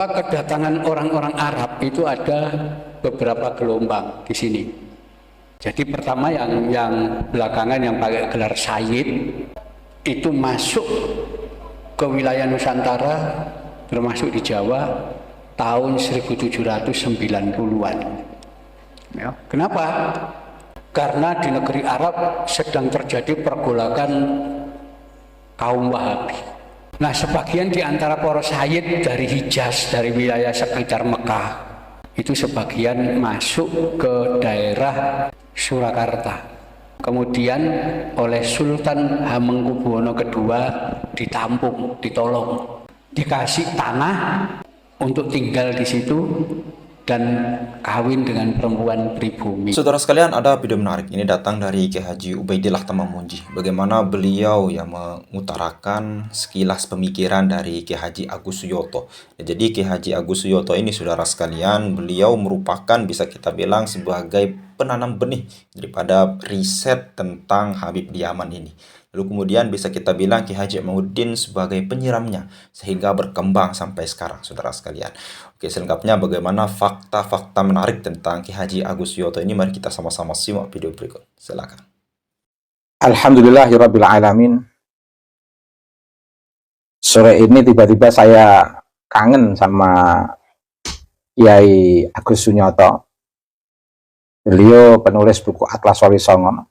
Kedatangan orang-orang Arab itu ada beberapa gelombang di sini. Jadi pertama yang belakangan yang pakai gelar Sayyid itu masuk ke wilayah Nusantara termasuk di Jawa tahun 1790-an. Ya, kenapa? Karena di negeri Arab sedang terjadi pergolakan kaum Wahabi. Nah, sebagian di antara para sayyid dari Hijaz, dari wilayah sekitar Mekah, itu sebagian masuk ke daerah Surakarta. Kemudian oleh Sultan Hamengkubuwono II ditampung, ditolong, dikasih tanah untuk tinggal di situ dan kawin dengan perempuan pribumi. Saudara sekalian, ada video menarik ini datang dari Kiai Haji Ubaidillah Tamamunji. Bagaimana beliau yang mengutarakan sekilas pemikiran dari Kiai Haji Agus Suyoto. Jadi Kiai Haji Agus Suyoto ini, saudara sekalian, beliau merupakan bisa kita bilang sebagai penanam benih daripada riset tentang Habib di Yaman ini. Lalu kemudian bisa kita bilang Kiai Haji Imamuddin sebagai penyiramnya sehingga berkembang sampai sekarang, saudara sekalian. Oke, selengkapnya bagaimana fakta-fakta menarik tentang Kiai Haji Agus Suyoto ini, mari kita sama-sama simak video berikut. Silakan. Alhamdulillahirabbil alamin. Sore ini tiba-tiba saya kangen sama Kiai Agus Suyoto. Beliau penulis buku Atlas Wali Songo.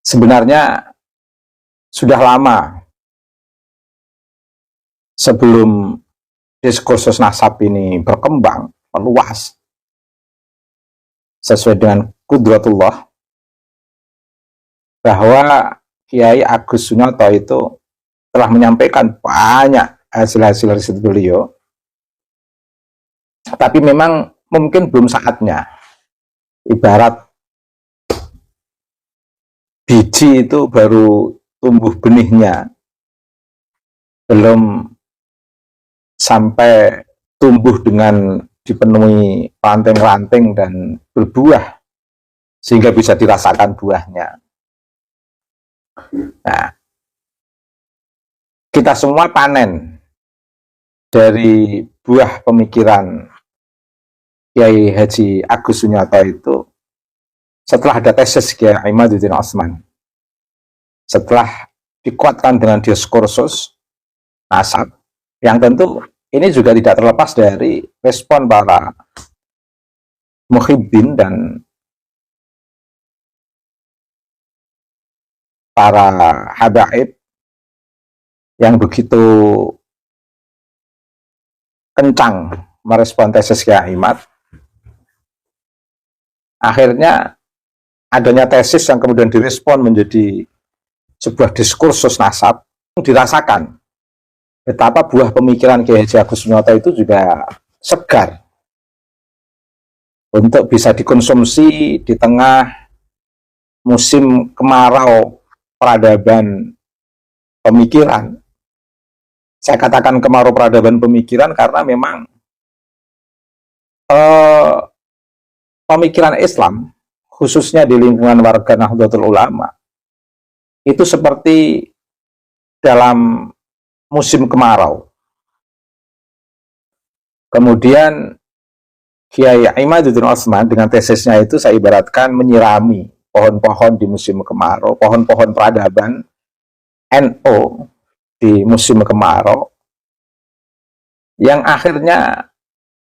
Sebenarnya sudah lama sebelum diskursus nasab ini berkembang, meluas, sesuai dengan kudratullah, bahwa Kiai Agus Suyoto itu telah menyampaikan banyak hasil-hasil riset beliau, tapi memang mungkin belum saatnya. Ibarat biji itu baru tumbuh benihnya, belum sampai tumbuh dengan dipenuhi ranting-ranting dan berbuah sehingga bisa dirasakan buahnya. Nah, kita semua panen dari buah pemikiran Kiai Haji Agus Suyoto itu setelah ada tesis Kiai Imaduddin Utsman, setelah dikuatkan dengan diskursus nasab, yang tentu ini juga tidak terlepas dari respon para muhibbin dan para habaib yang begitu kencang merespon tesis Kiai Imad. Akhirnya adanya tesis yang kemudian direspon menjadi sebuah diskursus nasab, dirasakan betapa buah pemikiran Kiai Haji Agus Suyoto itu juga segar untuk bisa dikonsumsi di tengah musim kemarau peradaban pemikiran. Saya katakan kemarau peradaban pemikiran karena memang pemikiran Islam, khususnya di lingkungan warga Nahdlatul Ulama, itu seperti dalam musim kemarau. Kemudian Kiai Imaduddin Utsman dengan tesisnya itu saya ibaratkan menyirami pohon-pohon di musim kemarau, pohon-pohon peradaban NU di musim kemarau, yang akhirnya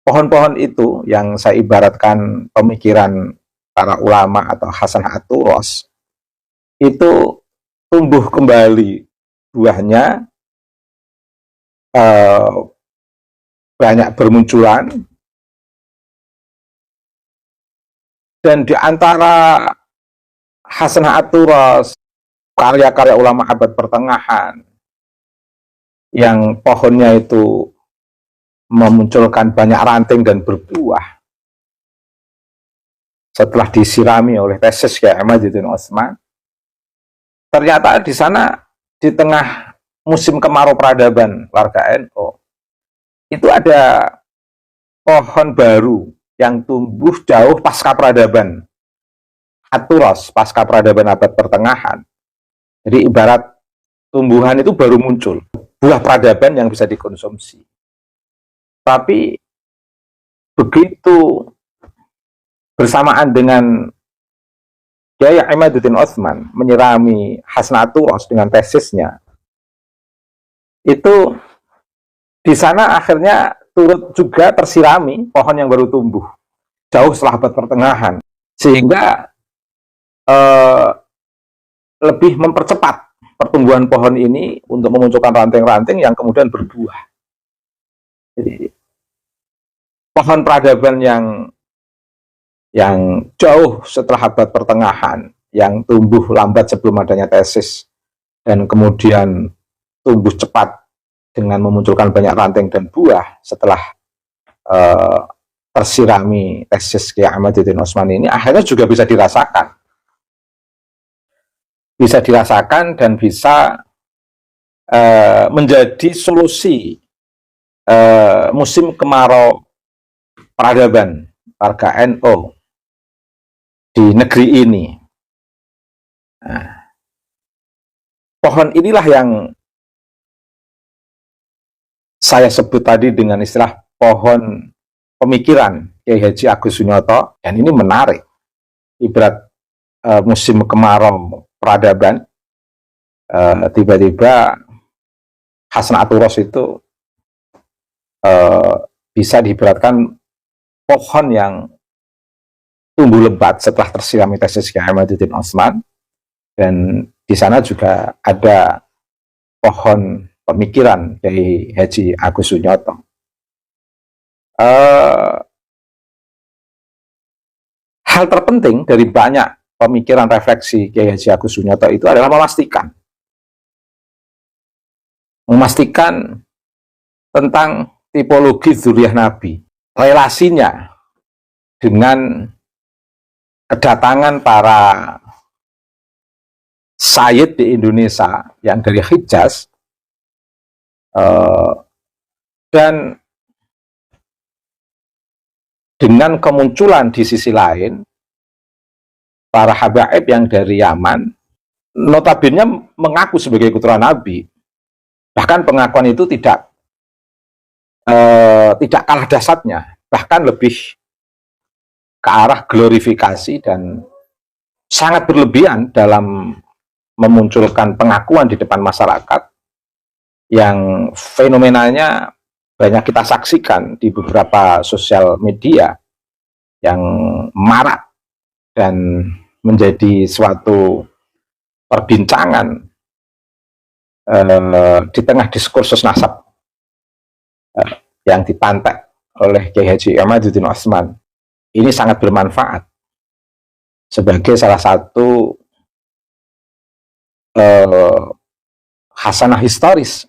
pohon-pohon itu yang saya ibaratkan pemikiran para ulama atau Hasan At-Turos itu tumbuh kembali buahnya, banyak bermunculan, dan di antara Hasan At-Turos, karya-karya ulama abad pertengahan yang pohonnya itu memunculkan banyak ranting dan berbuah setelah disirami oleh tesis Kiai Imaduddin Utsman, ternyata di sana di tengah musim kemarau peradaban warga NU itu ada pohon baru yang tumbuh jauh pasca peradaban At-Turos, pasca peradaban abad pertengahan. Jadi ibarat tumbuhan itu baru muncul, buah peradaban yang bisa dikonsumsi. Tapi begitu bersamaan dengan Kiai Imaduddin Utsman menyirami Hasnatul Ros dengan tesisnya, itu di sana akhirnya turut juga tersirami pohon yang baru tumbuh jauh setelah abad pertengahan, sehingga lebih mempercepat pertumbuhan pohon ini untuk memunculkan ranting-ranting yang kemudian berbuah. Jadi pohon peradaban yang jauh setelah abad pertengahan, yang tumbuh lambat sebelum adanya tesis, dan kemudian tumbuh cepat dengan memunculkan banyak ranting dan buah setelah tersirami tesis Kiai Imaduddin Utsman ini, akhirnya juga bisa dirasakan. Bisa dirasakan dan bisa menjadi solusi musim kemarau peradaban warga NU di negeri ini. Nah, pohon inilah yang saya sebut tadi dengan istilah pohon pemikiran Kiai Haji Agus Sunyoto, dan ini menarik. Ibarat musim kemarau peradaban, tiba-tiba Hasnatul Ros itu bisa diibaratkan pohon yang tumbuh lebat setelah tersirami tesis Kiai Imaduddin Utsman, dan di sana juga ada pohon pemikiran dari Haji Agus Sunyoto. Hal terpenting dari banyak pemikiran refleksi Kiai Haji Agus Sunyoto itu adalah memastikan tentang tipologi dzurriyyah Nabi, relasinya dengan kedatangan para sayyid di Indonesia yang dari Hijaz, dan dengan kemunculan di sisi lain para habaib yang dari Yaman, notabene mengaku sebagai keturunan Nabi. Bahkan pengakuan itu tidak kalah dahsyatnya, bahkan lebih ke arah glorifikasi dan sangat berlebihan dalam memunculkan pengakuan di depan masyarakat yang fenomenanya banyak kita saksikan di beberapa sosial media yang marak dan menjadi suatu perbincangan di tengah diskursus nasab yang dipantek oleh Kiai Haji Imaduddin Utsman. Ini sangat bermanfaat sebagai salah satu hasanah historis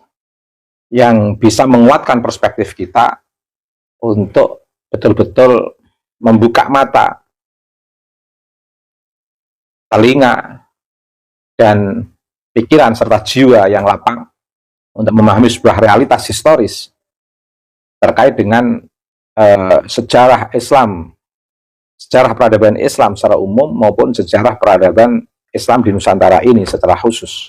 yang bisa menguatkan perspektif kita untuk betul-betul membuka mata, telinga, dan pikiran serta jiwa yang lapang untuk memahami sebuah realitas historis terkait dengan sejarah Islam, sejarah peradaban Islam secara umum maupun sejarah peradaban Islam di Nusantara ini secara khusus.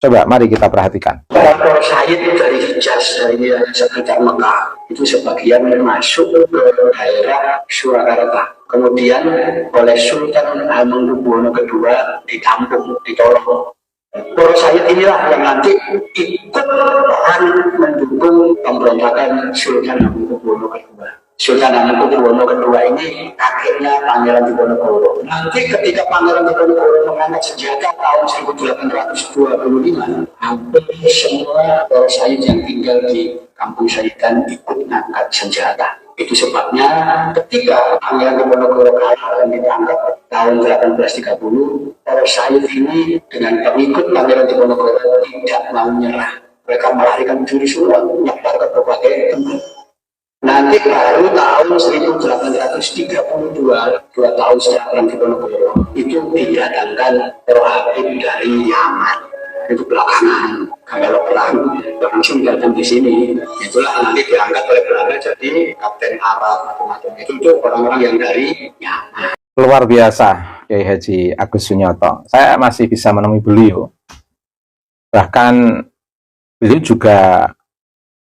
Coba mari kita perhatikan. Para sayyid dari Hijaz, dari sekitar Mekah, itu sebagian masuk ke daerah Surakarta. Kemudian oleh Sultan Hamengkubuwono II ditampung, ditolong. Para sayyid inilah yang nanti ikut peran mendukung pemberontakan Sultan Hamengkubuwono II. Sultan Hamengkubuwono II ini kakeknya Pangeran Diponegoro. Nanti ketika Pangeran Diponegoro mengangkat senjata tahun 1825, hampir semua para sayyid yang tinggal di kampung Sayyidan ikut mengangkat senjata. Itu sebabnya ketika Pangeran Diponegoro kalah dan ditangkap tahun 1830, para sayyid ini dengan pengikut Pangeran Diponegoro tidak mau menyerah. Mereka melarikan diri semua, menyebar ke berbagai tempat. Nanti baru tahun 1832, 2 tahun setelah Perang Diponegoro, itu didatangkan para habib dari Yaman. Itu belakangan, kalau perang langsung datang di sini. Itulah nanti diangkat oleh Belanda jadi kapten Arab macam-macam. Itu orang-orang yang dari Yaman. Luar biasa Kiai Haji Agus Sunyoto. Saya masih bisa menemui beliau. Bahkan beliau juga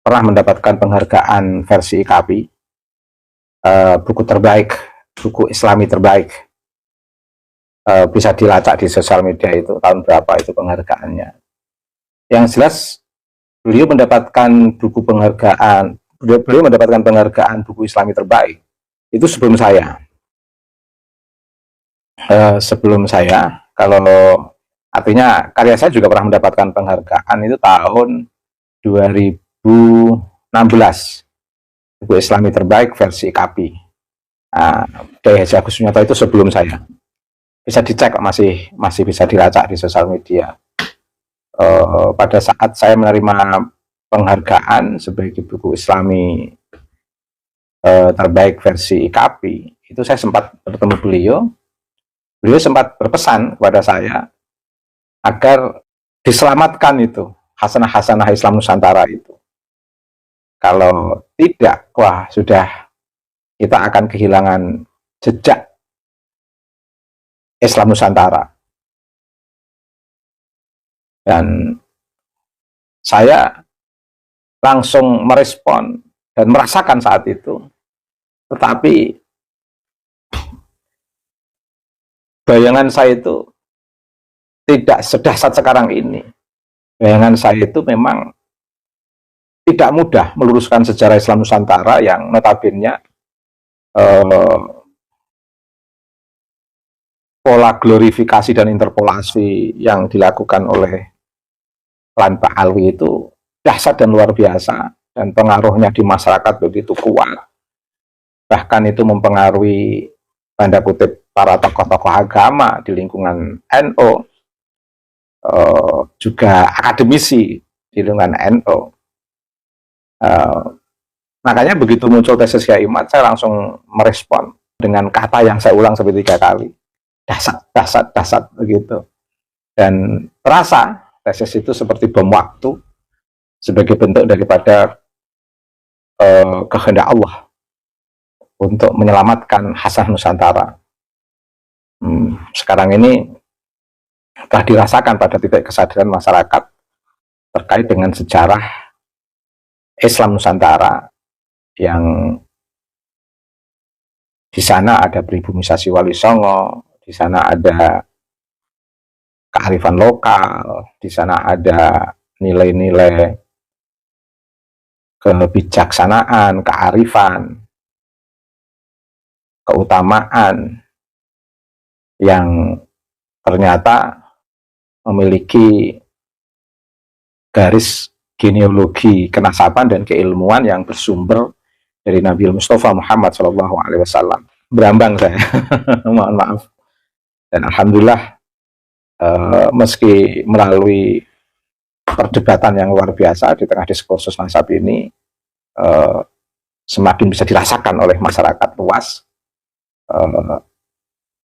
pernah mendapatkan penghargaan versi IKAPI, buku terbaik, buku Islami terbaik. Bisa dilacak di sosial media itu tahun berapa itu penghargaannya. Yang jelas beliau mendapatkan buku Islami terbaik itu sebelum saya. Kalau artinya karya saya juga pernah mendapatkan penghargaan itu tahun 2016, buku Islami terbaik versi IKAPI. Kiai Haji Agus Sunyata itu sebelum saya. Bisa dicek, masih bisa dilacak di sosial media. Pada saat saya menerima penghargaan sebagai buku Islami terbaik versi IKAPI, itu saya sempat bertemu beliau. Beliau sempat berpesan kepada saya agar diselamatkan itu hasanah-hasanah Islam Nusantara itu. Kalau tidak, wah sudah, kita akan kehilangan jejak Islam Nusantara. Dan saya langsung merespon dan merasakan saat itu. Tetapi bayangan saya itu tidak sedahsyat sekarang ini. Bayangan saya itu memang tidak mudah meluruskan sejarah Islam Nusantara yang notabene pola glorifikasi dan interpolasi yang dilakukan oleh klan Pak Alwi itu dahsyat dan luar biasa, dan pengaruhnya di masyarakat begitu kuat. Bahkan itu mempengaruhi tanda kutip para tokoh-tokoh agama di lingkungan NU, juga akademisi di lingkungan NU. Makanya begitu muncul tesis Kiai Imad, saya langsung merespon dengan kata yang saya ulang sampai 3 kali. Dahsyat begitu. Dan terasa tesis itu seperti bom waktu, sebagai bentuk daripada kehendak Allah untuk menyelamatkan hasanah Nusantara. Sekarang ini telah dirasakan pada titik kesadaran masyarakat terkait dengan sejarah Islam Nusantara, yang di sana ada pribumisasi Wali Songo, di sana ada kearifan lokal, di sana ada nilai-nilai kebijaksanaan, kearifan, keutamaan yang ternyata memiliki garis genealogi kenasaban dan keilmuan yang bersumber dari Nabi Mustafa Muhammad SAW. Berambang saya, mohon maaf. Dan alhamdulillah, meski melalui perdebatan yang luar biasa di tengah diskursus nasab ini, semakin bisa dirasakan oleh masyarakat luas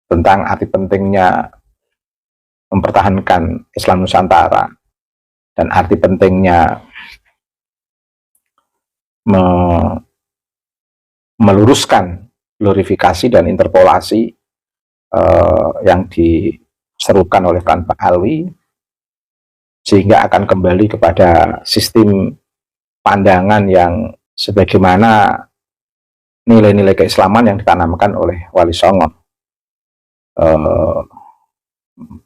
tentang arti pentingnya mempertahankan Islam Nusantara, dan arti pentingnya meluruskan glorifikasi dan interpolasi yang diserukan oleh klan Pak Alwi, sehingga akan kembali kepada sistem pandangan yang sebagaimana nilai-nilai keislaman yang ditanamkan oleh Wali Songo.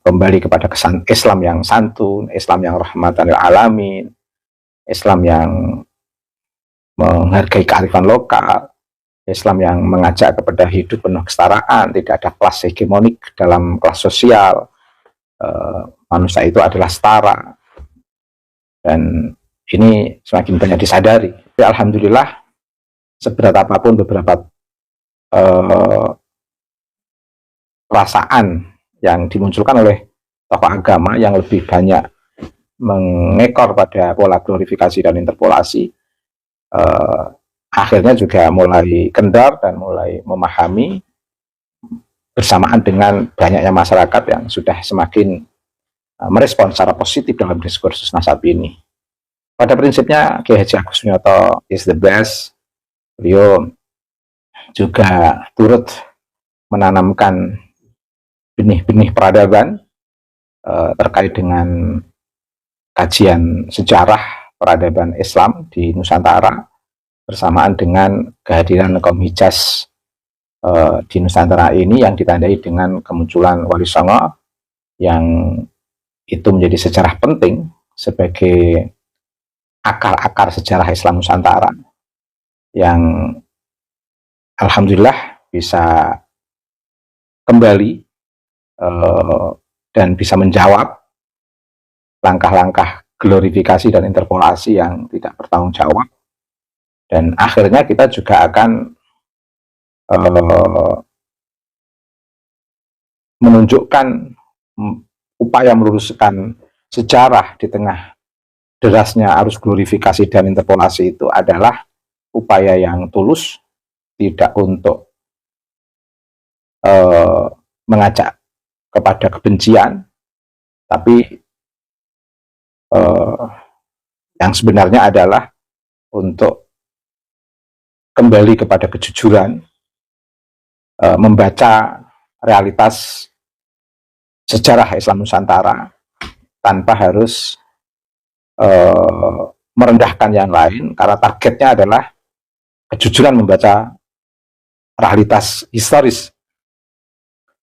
Kembali kepada kesan Islam yang santun, Islam yang rahmatan lil alamin, Islam yang menghargai kearifan lokal, Islam yang mengajak kepada hidup penuh kesetaraan, tidak ada kelas hegemonik dalam kelas sosial, manusia itu adalah setara, dan ini semakin banyak disadari. Tapi alhamdulillah, seberat apapun beberapa perasaan yang dimunculkan oleh tokoh agama yang lebih banyak mengekor pada pola glorifikasi dan interpolasi, akhirnya juga mulai kendor dan mulai memahami, bersamaan dengan banyaknya masyarakat yang sudah semakin merespon secara positif dalam diskursus nasab ini. Pada prinsipnya Kiai Haji Agus Sunyata is the best. Beliau juga turut menanamkan benih-benih peradaban terkait dengan kajian sejarah peradaban Islam di Nusantara bersamaan dengan kehadiran kaum Hijaz di Nusantara ini yang ditandai dengan kemunculan Wali Songo yang itu menjadi sejarah penting sebagai akar-akar sejarah Islam Nusantara yang alhamdulillah bisa kembali dan bisa menjawab langkah-langkah glorifikasi dan interpolasi yang tidak bertanggung jawab, dan akhirnya kita juga akan menunjukkan upaya meluruskan sejarah di tengah derasnya arus glorifikasi dan interpolasi itu adalah upaya yang tulus, tidak untuk mengajak kepada kebencian, tapi yang sebenarnya adalah untuk kembali kepada kejujuran, membaca realitas sejarah Islam Nusantara tanpa harus merendahkan yang lain, karena targetnya adalah kejujuran membaca realitas historis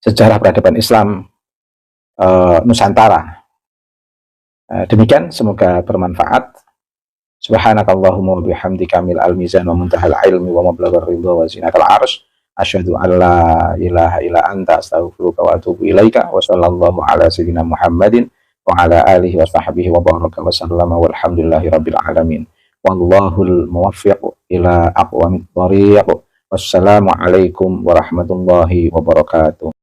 sejarah peradaban Islam Nusantara. Demikian, semoga bermanfaat. Subhanakallahumma wa bihamdika mil'al mizan wa muntahal ilmi wa mablaghar ridha wa zinatal arsy. Asyhadu an la ilaha illa anta astaghfiruka wa atubu ilaika. Wa sallallahu ala sayyidina Muhammadin wa ala alihi wa sahbihi wa baraka wa sallama walhamdulillahi rabbil alamin. Wallahul muwaffiq ila aqwamit thariq. Wassalamu alaikum warahmatullahi wabarakatuh.